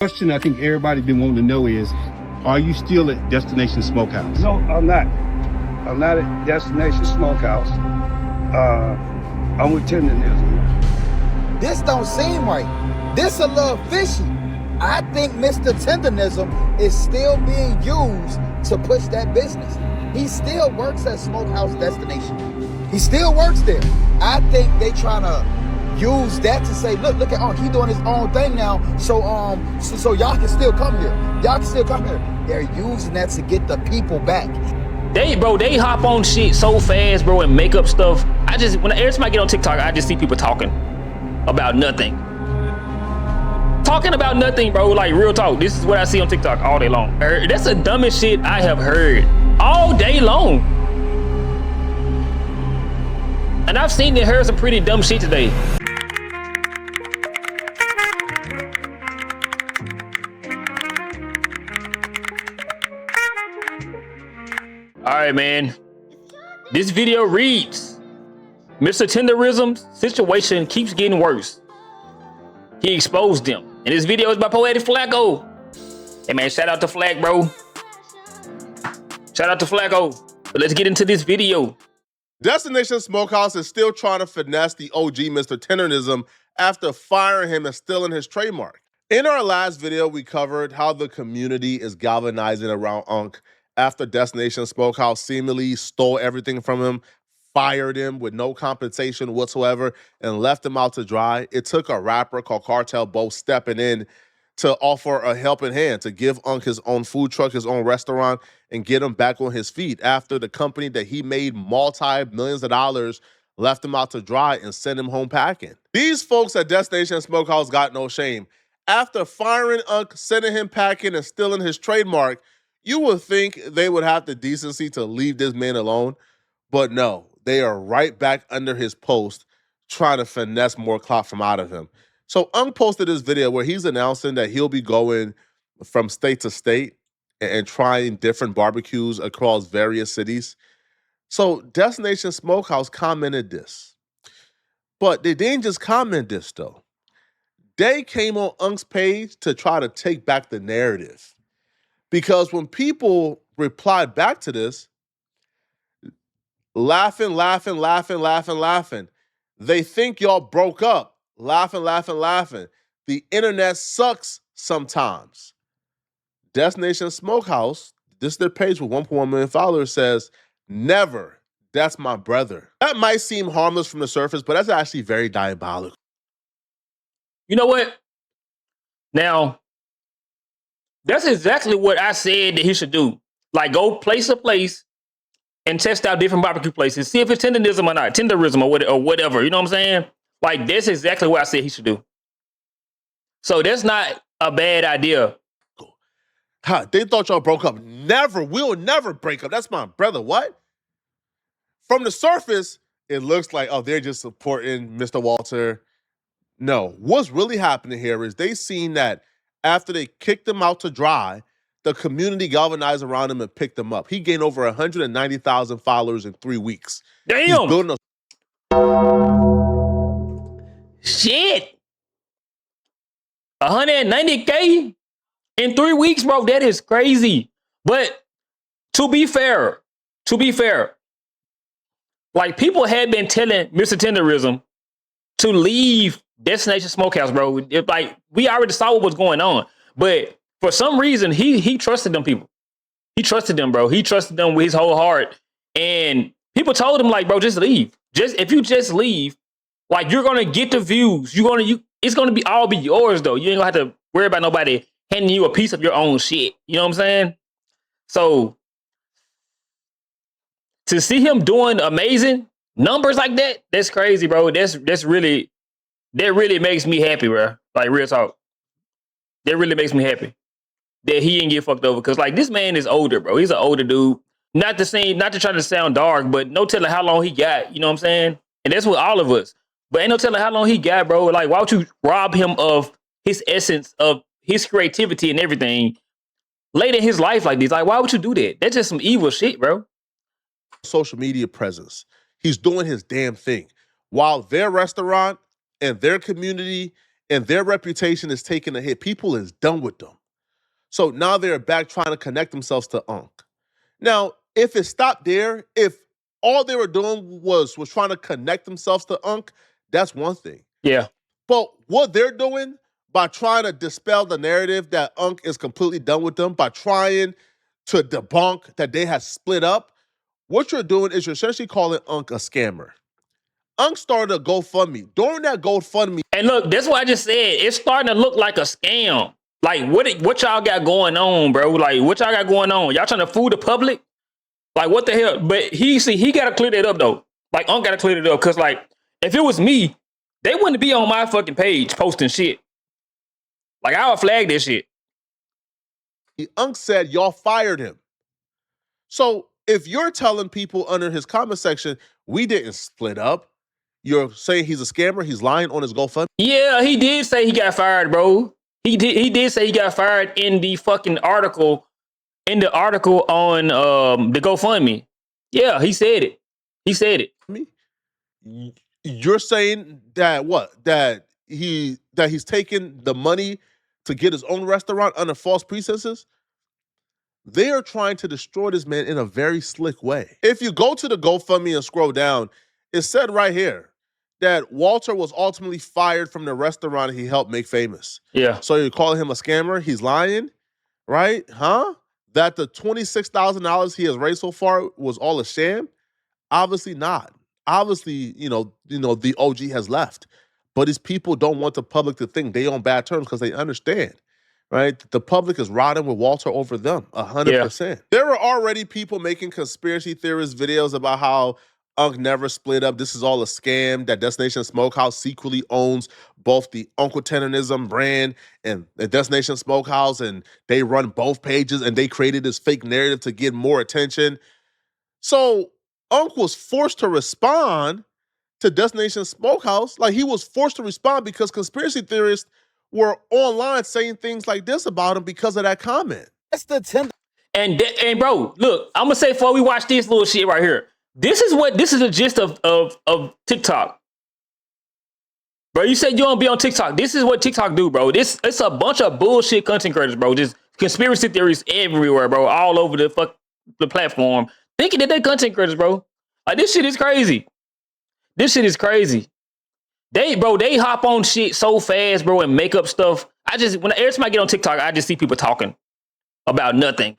Question I think everybody been wanting to know is, are you still at Destination Smokehouse? No, I'm not. I'm not at Destination Smokehouse. I'm with Tendernism. This don't seem right. This a little fishy. I think Mr. Tendernism is still being used to push that business. He still works at Smokehouse Destination. He still works there. I think they trying to use that to say, look at Unc, he doing his own thing now, so y'all can still come here. Y'all can still come here. They're using that to get the people back. They hop on shit so fast, bro, and make up stuff. Every time I get on TikTok, I just see people talking about nothing. Talking about nothing, bro, like real talk. This is what I see on TikTok all day long. That's the dumbest shit I have heard all day long. And I've seen and heard some pretty dumb shit today. All right, man. This video reads, Mr. Tenderism's situation keeps getting worse. He exposed them. And this video is by Poetic Flacco. Hey, man, shout out to Flack, bro. Shout out to Flacco. But let's get into this video. Destination Smokehouse is still trying to finesse the OG Mr. Tendernism after firing him and stealing his trademark. In our last video, we covered how the community is galvanizing around Unc after Destination Smokehouse seemingly stole everything from him, fired him with no compensation whatsoever, and left him out to dry. It took a rapper called Cartel Bo stepping in to offer a helping hand, to give Unc his own food truck, his own restaurant, and get him back on his feet after the company that he made multi-millions of dollars left him out to dry and sent him home packing. These folks at Destination Smokehouse got no shame. After firing Unc, sending him packing, and stealing his trademark, you would think they would have the decency to leave this man alone, but no, they are right back under his post trying to finesse more clout from out of him. So Unc posted this video where he's announcing that he'll be going from state to state and trying different barbecues across various cities. So Destination Smokehouse commented this. But they didn't just comment this, though. They came on Unc's page to try to take back the narrative. Because when people replied back to this, laughing, they think y'all broke up. Laughing. The internet sucks sometimes. Destination Smokehouse, this is their page with 1.1 million followers, says, never. That's my brother. That might seem harmless from the surface, but that's actually very diabolical. You know what? Now, that's exactly what I said that he should do. Like, go place to place and test out different barbecue places. See if it's tenderism or not. Tenderism or whatever. You know what I'm saying? Like, that's exactly what I said he should do. So that's not a bad idea. They thought y'all broke up. Never. We'll never break up. That's my brother. What? From the surface, it looks like, oh, they're just supporting Mr. Walter. No. What's really happening here is they seen that after they kicked him out to dry, the community galvanized around him and picked him up. He gained over 190,000 followers in 3 weeks. Damn. He's building a... Shit. 190K in 3 weeks, bro. That is crazy. But to be fair, like, people had been telling Mr. Tenderism to leave Destination Smokehouse, bro. Like, we already saw what was going on. But for some reason, he trusted them people. He trusted them, bro. He trusted them with his whole heart. And people told him, like, bro, just leave. If you just leave, like, you're gonna get the views. It's gonna be all be yours, though. You ain't gonna have to worry about nobody handing you a piece of your own shit. You know what I'm saying? So to see him doing amazing numbers like that, that's crazy, bro. That really makes me happy, bro. Like, real talk. That really makes me happy that he didn't get fucked over. Cause, like, this man is older, bro. He's an older dude. Not to try to sound dark, but no telling how long he got. You know what I'm saying? And that's with all of us. But ain't no telling how long he got, bro. Like, why would you rob him of his essence, of his creativity and everything late in his life like this? Like, why would you do that? That's just some evil shit, bro. Social media presence. He's doing his damn thing. While their restaurant and their community and their reputation is taking a hit. People is done with them. So now they're back trying to connect themselves to Unc. Now, if it stopped there, if all they were doing was trying to connect themselves to Unc, that's one thing. Yeah. But what they're doing by trying to dispel the narrative that Unc is completely done with them, by trying to debunk that they have split up, what you're doing is you're essentially calling Unc a scammer. Unc started a GoFundMe. During that GoFundMe, And look, that's what I just said. It's starting to look like a scam. Like, what y'all got going on, bro? Like, what y'all got going on? Y'all trying to fool the public? Like, what the hell? But he got to clear that up, though. Like, Unc got to clear it up. Because, like, if it was me, they wouldn't be on my fucking page posting shit. Like, I would flag this shit. Unc said y'all fired him. So if you're telling people under his comment section, we didn't split up, you're saying he's a scammer, he's lying on his GoFundMe? Yeah, he did say he got fired, bro. He did say he got fired in the fucking article, on the GoFundMe. Yeah, he said it. He said it. You're saying that what? That he's taking the money to get his own restaurant under false pretenses? They are trying to destroy this man in a very slick way. If you go to the GoFundMe and scroll down, it said right here that Walter was ultimately fired from the restaurant he helped make famous. Yeah. So you're calling him a scammer? He's lying, right? Huh? That the $26,000 he has raised so far was all a sham? Obviously not. Obviously, the OG has left. But his people don't want the public to think they on bad terms because they understand, right? The public is riding with Walter over them, 100%. Yeah. There were already people making conspiracy theorist videos about how Unc never split up. This is all a scam, that Destination Smokehouse secretly owns both the Uncle Tendernism brand and the Destination Smokehouse, and they run both pages, and they created this fake narrative to get more attention. So Unc was forced to respond to Destination Smokehouse. Like, he was forced to respond because conspiracy theorists were online saying things like this about him because of that comment. That's the Tinder. And bro, look, I'm gonna say before we watch this little shit right here. This is the gist of TikTok. Bro, you said you don't be on TikTok. This is what TikTok do, bro. It's a bunch of bullshit content creators, bro. Just conspiracy theories everywhere, bro. All over the platform. Thinking that they content creators, bro. Like, this shit is crazy. This shit is crazy. They hop on shit so fast, bro, and make up stuff. Every time I get on TikTok, I just see people talking about nothing.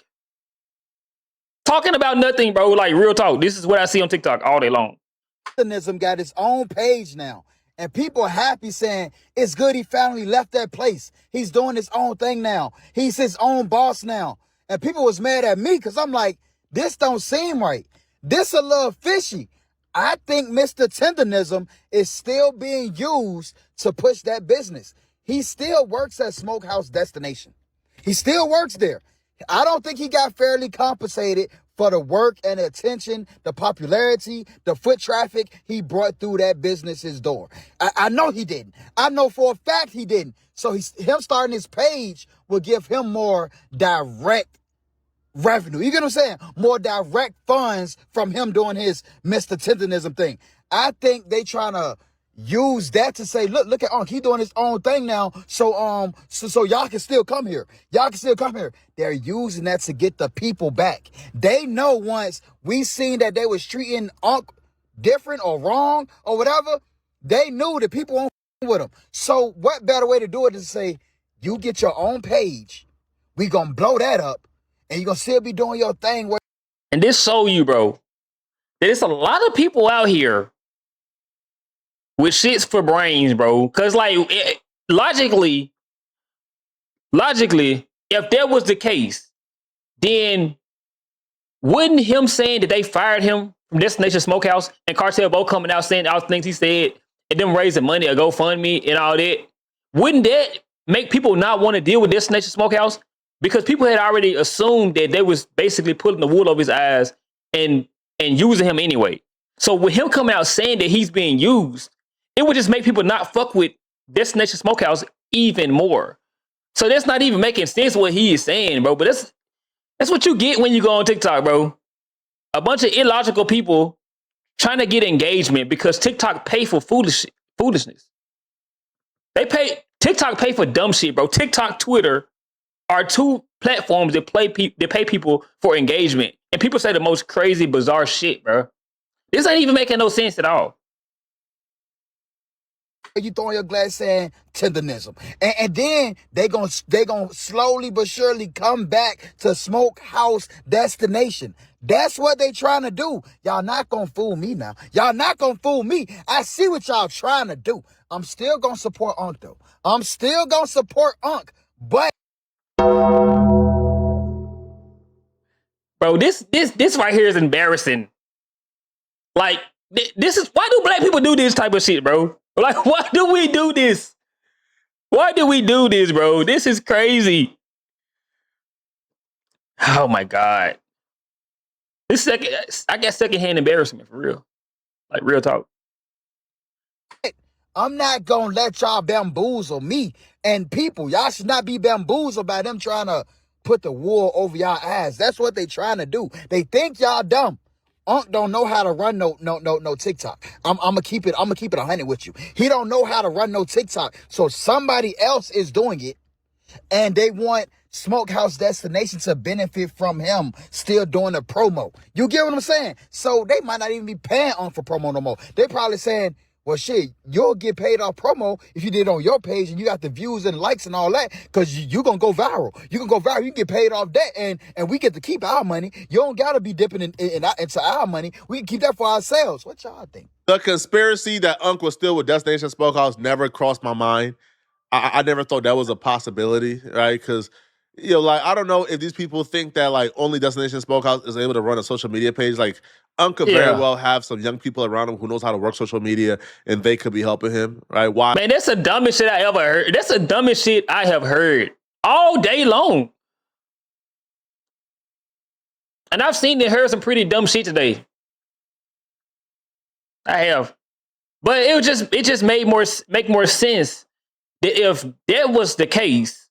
Talking about nothing, bro. Like, real talk. This is what I see on TikTok all day long. Tendernism got its own page now. And people are happy saying, it's good he finally left that place. He's doing his own thing now. He's his own boss now. And people was mad at me because I'm like, this don't seem right. This a little fishy. I think Mr. Tendernism is still being used to push that business. He still works at Smokehouse Destination. He still works there. I don't think he got fairly compensated for the work and the attention, the popularity, the foot traffic he brought through that business's door. I know he didn't. I know for a fact he didn't. So him starting his page will give him more direct revenue. You get what I'm saying? More direct funds from him doing his Mr. Tendernism thing. I think they trying to use that to say, look at Unc, he doing his own thing now. So y'all can still come here. Y'all can still come here. They're using that to get the people back. They know once we seen that they was treating Unc different or wrong or whatever, they knew that people won't with him. So what better way to do it than to say, you get your own page, we gonna blow that up, and you gonna still be doing your thing. And this show you, bro, there's a lot of people out here with shits for brains, bro. Cause like logically, if that was the case, then wouldn't him saying that they fired him from Destination Smokehouse and Cartel both coming out saying all the things he said and them raising money or GoFundMe and all that, wouldn't that make people not want to deal with Destination Smokehouse? Because people had already assumed that they was basically putting the wool over his eyes and using him anyway. So with him coming out saying that he's being used, it would just make people not fuck with Destination Smokehouse even more. So that's not even making sense what he is saying, bro. But that's what you get when you go on TikTok, bro. A bunch of illogical people trying to get engagement because TikTok pay for foolishness. They pay TikTok pay for dumb shit, bro. TikTok, Twitter are two platforms that pay people for engagement. And people say the most crazy, bizarre shit, bro. This ain't even making no sense at all. You throwing your glass saying tendernism. And then they gonna slowly but surely come back to Smokehouse Destination. That's what they trying to do. Y'all not gonna fool me now. Y'all not gonna fool me. I see what y'all trying to do. I'm still gonna support Unc though. I'm still gonna support Unc. But bro, this right here is embarrassing. Like, this is, why do black people do this type of shit, bro? Like, why do we do this? Why do we do this, bro? This is crazy. Oh my God. This I got secondhand embarrassment for real. Like, real talk. I'm not gonna let y'all bamboozle me and people. Y'all should not be bamboozled by them trying to put the wool over y'all eyes. That's what they trying to do. They think y'all dumb. Unc don't know how to run no TikTok. I'm gonna keep it 100 with you. He don't know how to run no TikTok. So somebody else is doing it, and they want Smokehouse Destination to benefit from him still doing the promo. You get what I'm saying? So they might not even be paying Unc for promo no more. They probably saying, well, shit, you'll get paid off promo if you did it on your page and you got the views and likes and all that, because you going to go viral. You can go viral. You can get paid off that, and we get to keep our money. You don't got to be dipping into our money. We can keep that for ourselves. What y'all think? The conspiracy that Unc was still with Destination Smokehouse never crossed my mind. I never thought that was a possibility, right? Because, you know, like, I don't know if these people think that, like, only Destination Smokehouse is able to run a social media page. Like, Unc could very well have some young people around him who knows how to work social media, and they could be helping him, right? Why? Man, that's the dumbest shit I ever heard. That's the dumbest shit I have heard all day long. And I've seen and heard some pretty dumb shit today. I have. But it just make more sense that if that was the case,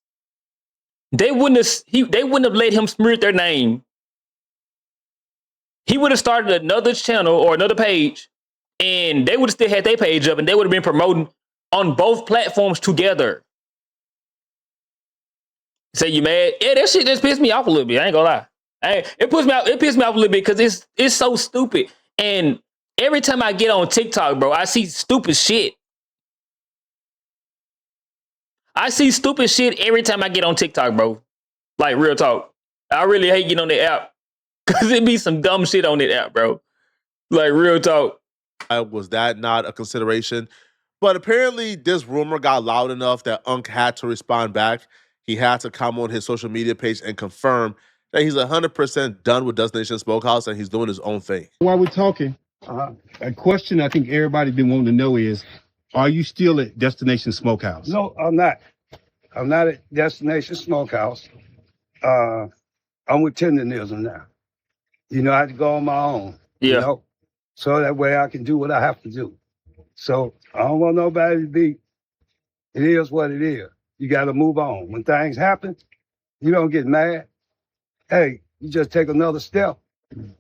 they wouldn't have let him smear their name. He would have started another channel or another page, and they would have still had their page up, and they would have been promoting on both platforms together. Say you mad? Yeah, that shit just pissed me off a little bit. I ain't gonna lie. It pissed me off a little bit because it's so stupid. And every time I get on TikTok, bro, I see stupid shit. I see stupid shit every time I get on TikTok, bro. Like, real talk. I really hate getting on the app because it be some dumb shit on that app, bro. Like, real talk. Was that not a consideration? But apparently this rumor got loud enough that Unc had to respond back. He had to come on his social media page and confirm that he's 100% done with Destination Smokehouse and he's doing his own thing. While we're talking, a question I think everybody's been wanting to know is, are you still at Destination Smokehouse? No, I'm not. I'm not at Destination Smokehouse. I'm with Tendernism now. You know, I had to go on my own. Yeah. You know? So that way I can do what I have to do. So I don't want nobody to be, it is what it is. You got to move on. When things happen, you don't get mad. Hey, you just take another step.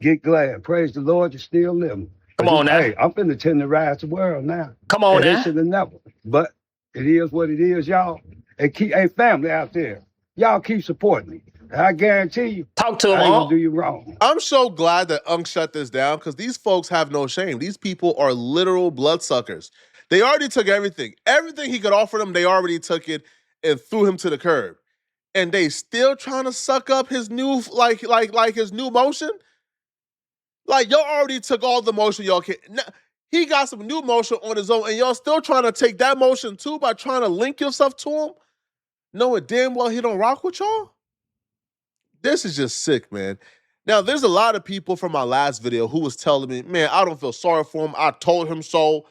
Get glad. Praise the Lord, you're still living. Come on now. Hey, I'm finna tenderize the world now. Come on now. It should have never. But it is what it is, y'all. Hey, family out there, y'all keep supporting me. I guarantee you, talk to him. I ain't gonna do you wrong. I'm so glad that Unc shut this down because these folks have no shame. These people are literal bloodsuckers. They already took everything. Everything he could offer them, they already took it and threw him to the curb. And they still trying to suck up his new, like his new motion? Like, y'all already took all the motion y'all can. He got some new motion on his own, and y'all still trying to take that motion too by trying to link yourself to him, knowing damn well he don't rock with y'all? This is just sick, man. Now, there's a lot of people from my last video who was telling me, man, I don't feel sorry for him. I told him so.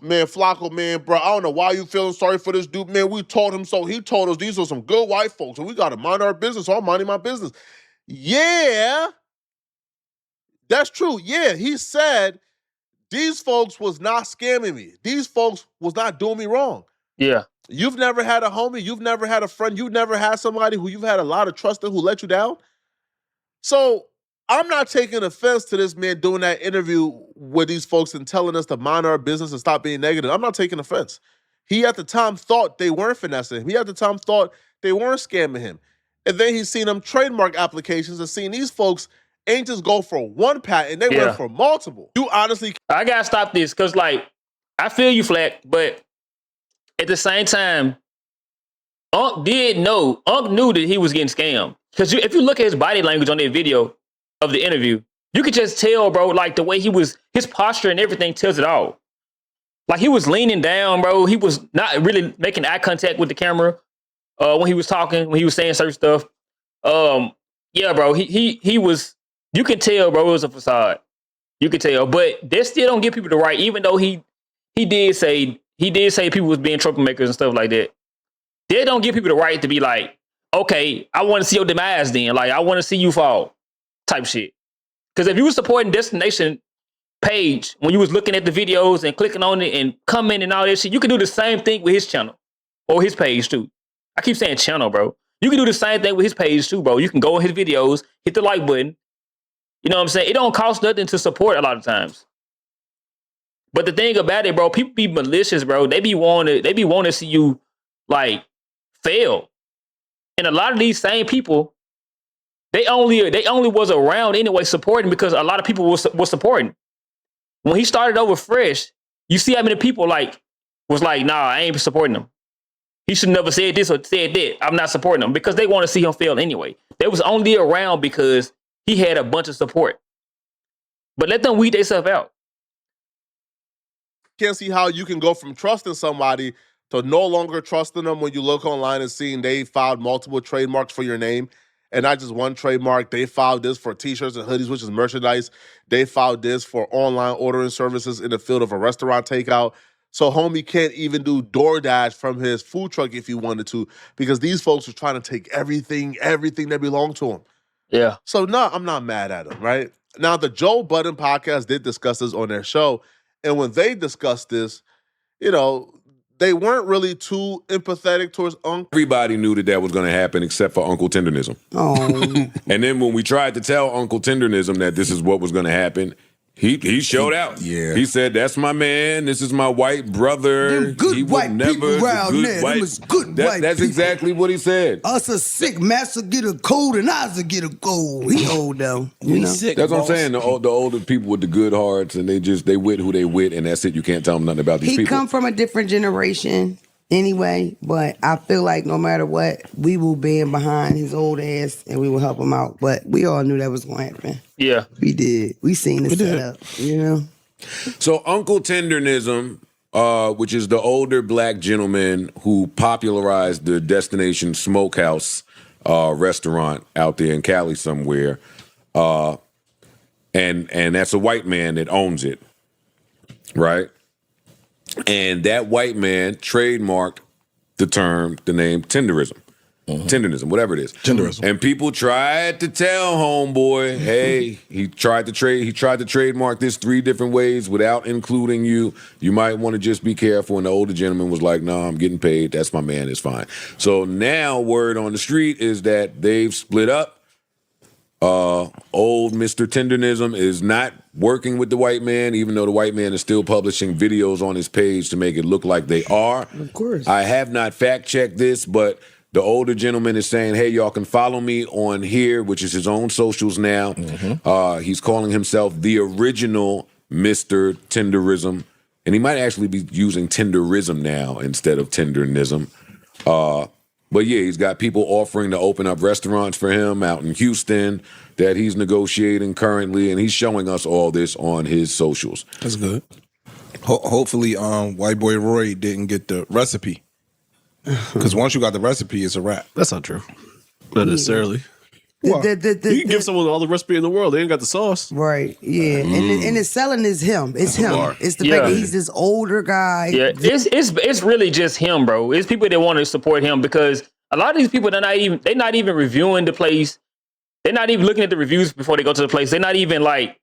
Man, Flacco, man, bro, I don't know why you feeling sorry for this dude. Man, we told him so. He told us these are some good white folks, and we got to mind our business, so I'm minding my business. Yeah, that's true. Yeah, he said these folks was not scamming me. These folks was not doing me wrong. Yeah. You've never had a homie. You've never had a friend. You've never had somebody who you've had a lot of trust in who let you down. So I'm not taking offense to this man doing that interview with these folks and telling us to mind our business and stop being negative. I'm not taking offense. He at the time thought they weren't finessing him. He at the time thought they weren't scamming him. And then he's seen them trademark applications and seen these folks ain't just go for one patent, they went for multiple. You honestly... I gotta stop this, because like, I feel you, Flack, but at the same time, Unc knew that he was getting scammed. Because if you look at his body language on that video of the interview, you could just tell, bro, like the way his posture and everything tells it all. Like he was leaning down, bro. He was not really making eye contact with the camera when he was talking, when he was saying certain stuff. Yeah, bro, he was, you can tell, bro, it was a facade. You can tell, but they still don't give people the right, even though he did say people was being troublemakers and stuff like that. They don't give people the right to be like, okay, I want to see your demise then. Like, I want to see you fall type shit. Because if you were supporting Destination page, when you was looking at the videos and clicking on it and commenting and all that shit, you can do the same thing with his channel or his page too. I keep saying channel, bro. You can do the same thing with his page too, bro. You can go on his videos, hit the like button. You know what I'm saying? It don't cost nothing to support a lot of times. But the thing about it, bro, people be malicious, bro. They be wanting to see you like fail. And a lot of these same people, they only was around anyway supporting because a lot of people was supporting. When he started over fresh, you see how many people was like, nah, I ain't supporting him. He should never said this or said that. I'm not supporting him, because they want to see him fail anyway. They was only around because he had a bunch of support. But let them weed themselves out. Can't see how you can go from trusting somebody to no longer trusting them when you look online and seeing they filed multiple trademarks for your name. And not just one trademark. They filed this for t-shirts and hoodies, which is merchandise. They filed this for online ordering services in the field of a restaurant takeout. So homie can't even do DoorDash from his food truck if he wanted to, because these folks are trying to take everything that belonged to him. Yeah. So no, I'm not mad at him, right? Now, the Joe Budden podcast did discuss this on their show. And when they discussed this, you know, they weren't really too empathetic towards Uncle. Everybody knew that was going to happen except for Uncle Tendernism. Oh. And then when we tried to tell Uncle Tendernism that this is what was going to happen, he showed out. Yeah. He said, that's my man. This is my white brother. Them good he would white never, people around good there. white- Them is good white That's people. exactly what he said. Us a sick master get a cold and I will get a cold. He old though. You know? That's what I'm saying. The older people with the good hearts, and they wit who they wit, and that's it. You can't tell them nothing about these He people. come from a different generation anyway, but I feel like no matter what, we will band behind his old ass and we will help him out. But we all knew that was going to happen. Yeah. We did. We seen the setup, you know? So Uncle Tendernism, which is the older black gentleman who popularized the Destination Smokehouse restaurant out there in Cali somewhere, and that's a white man that owns it, right? And that white man trademarked the name Tenderism. Tendernism, whatever it is. Tenderism. And people tried to tell homeboy, hey, he tried to trademark this 3 different ways without including you. You might want to just be careful. And the older gentleman was like, no, I'm getting paid. That's my man. It's fine. So now word on the street is that they've split up. Old Mr. Tendernism is not working with the white man, even though the white man is still publishing videos on his page to make it look like they are. Of course. I have not fact-checked this, but the older gentleman is saying, hey, y'all can follow me on here, which is his own socials now. He's calling himself the original Mr. Tenderism, and he might actually be using Tenderism now instead of Tendernism. But yeah, he's got people offering to open up restaurants for him out in Houston that he's negotiating currently, and he's showing us all this on his socials. That's good. Hopefully, white boy Roy didn't get the recipe. Because once you got the recipe, it's a wrap. That's not true. Not necessarily. You can give someone all the recipe in the world. They ain't got the sauce. Right, yeah. And the selling is him. It's him. It's the fact that he's this older guy. Yeah, it's really just him, bro. It's people that want to support him, because a lot of these people, they're not even reviewing the place. They're not even looking at the reviews before they go to the place. They're not even like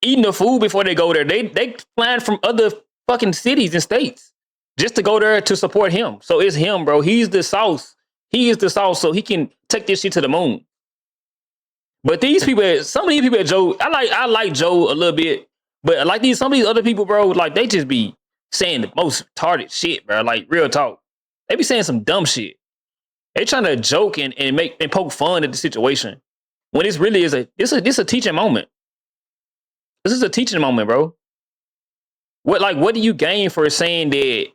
eating the food before they go there. They flying from other fucking cities and states just to go there to support him. So it's him, bro. He's the sauce. He is the sauce, so he can take this shit to the moon. But these people, some of these people at Joe, I like Joe a little bit, but like some of these other people, bro, like they just be saying the most retarded shit, bro. Like, real talk. They be saying some dumb shit. They trying to joke and poke fun at the situation. When this really is this a teaching moment. This is a teaching moment, bro. What do you gain for saying that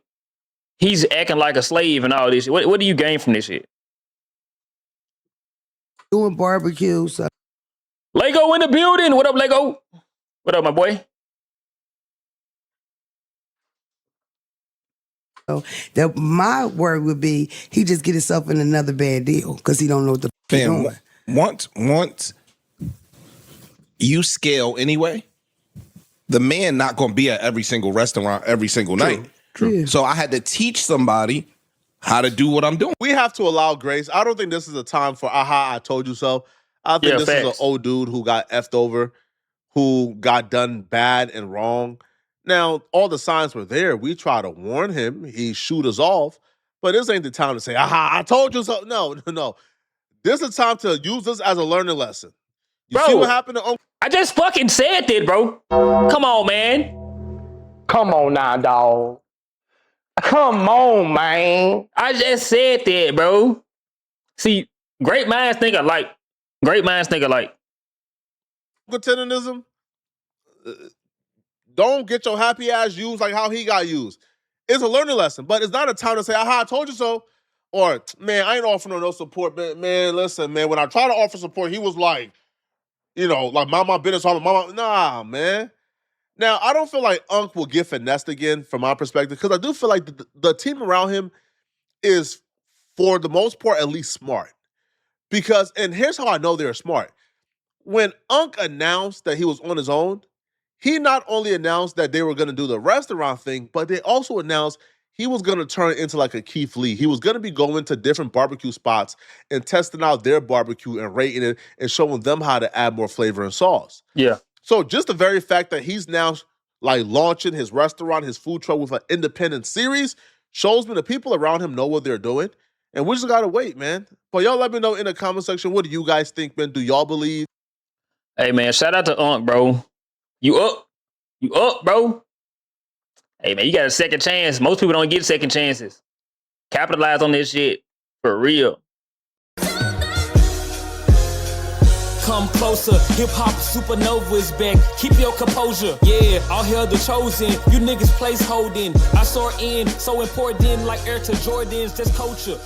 he's acting like a slave and all this shit? What do you gain from this shit? Doing barbecue. So. Lego in the building. What up, Lego? What up, my boy? So that my word would be he just get himself in another bad deal because he don't know what the fuck he's doing. Once you scale anyway, the man not going to be at every single restaurant every single night. True. Yeah. So I had to teach somebody how to do what I'm doing. We have to allow grace. I don't think this is a time for aha, I told you so. I think this is an old dude who got effed over, who got done bad and wrong. Now, all the signs were there. We try to warn him. He shoot us off. But this ain't the time to say, aha, I told you so. No. This is time to use this as a learning lesson. You see what happened to Uncle? I just fucking said that, bro. Come on, man. Come on now, dog. Come on, man. I just said that, bro. See, great minds think alike. Great minds think alike. Tendernism, don't get your happy ass used like how he got used. It's a learning lesson, but it's not a time to say, aha, I told you so. Or, man, I ain't offering no support. Man, listen, man, when I try to offer support, he was like, like my business, mama. Nah, man. Now, I don't feel like Unc will get finessed again from my perspective, because I do feel like the team around him is, for the most part, at least smart. Because, and here's how I know they're smart. When Unc announced that he was on his own, he not only announced that they were going to do the restaurant thing, but they also announced he was going to turn into like a Keith Lee. He was going to be going to different barbecue spots and testing out their barbecue and rating it and showing them how to add more flavor and sauce. Yeah. So just the very fact that he's now like launching his restaurant, his food truck with an independent series shows me the people around him know what they're doing. And we just got to wait, man. But y'all let me know in the comment section, what do you guys think, man? Do y'all believe? Hey, man, shout out to Unc, bro. You up, bro. Hey, man, you got a second chance. Most people don't get second chances. Capitalize on this shit. For real. Come closer, hip-hop supernova is back. Keep your composure, yeah, all hail the chosen. You niggas place holding. I soar in, so important like Air to Jordans. Just culture.